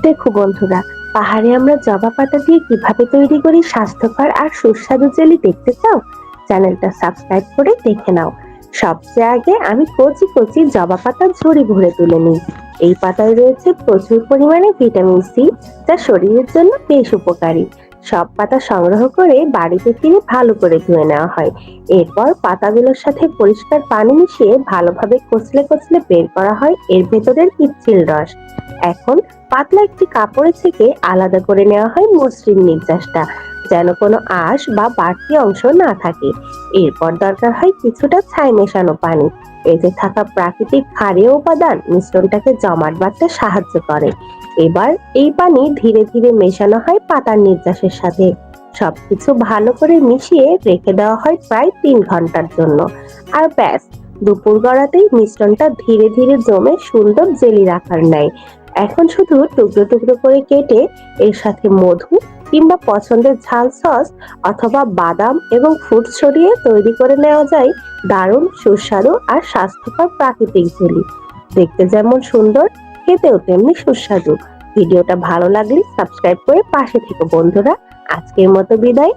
দেখো বন্ধুরা, পাহাড়ে আমরা জবা পাতা দিয়ে কিভাবে তৈরি করি স্বাস্থ্যকর আর সুস্বাদু জেলি দেখতে চাও? চ্যানেলটা সাবস্ক্রাইব করে দেখে নাও। সবচেয়ে আগে আমি কচি কচি জবা পাতার ঝুড়ি ভরে তুলে নিই। এই পাতায় রয়েছে প্রচুর পরিমাণে ভিটামিন সি, যা শরীরের জন্য বেশ উপকারী। সব পাতা সংগ্রহ করে বাড়িতে ফিরে ভালো করে ধুয়ে নেওয়া হয়। এরপর পাতাগুলোর সাথে পরিষ্কার পানি মিশিয়ে ভালোভাবে কচলে কচলে বের করা হয় এর ভেতরের পিচ্ছিল রস। এখন পাতলা একটি কাপড়ে থেকে আলাদা করে নেওয়া হয় মসৃণ নির্যাসটা, যেন কোনো আঁশ বা বাড়তি অংশ না থাকে। এরপর দরকার হয় কিছুটা ছাই মেশানো পানি। এতে থাকা প্রাকৃতিক ক্ষারীয় উপাদান মিশ্রণটাকে জমাট বাঁধতে সাহায্য করে। এবার এই পানি ধীরে ধীরে মেশানো হয় পাতার নির্যাসের সাথে। সবকিছু ভালো করে মিশিয়ে রেখে দেওয়া হয় প্রায় 3 ঘন্টার জন্য। আর ব্যাস, দুপুর গড়াতেই মিশ্রণটা ধীরে ধীরে জমে সুন্দর জেলির আকার নেয়। এখন শুধু টুকরো টুকরো করে কেটে এর সাথে মধু কিংবা পছন্দের ঝাল সস অথবা বাদাম এবং ফ্রুট ছড়িয়ে তৈরি করে নেওয়া যায় দারুণ সুস্বাদু আর স্বাস্থ্যকর প্রাকৃতিক জেলি। দেখতে যেমন সুন্দর, খেতেও তেমনি সুস্বাদু। ভিডিওটা ভালো লাগলে সাবস্ক্রাইব করে পাশে থেকো বন্ধুরা। আজকের মতো বিদায়।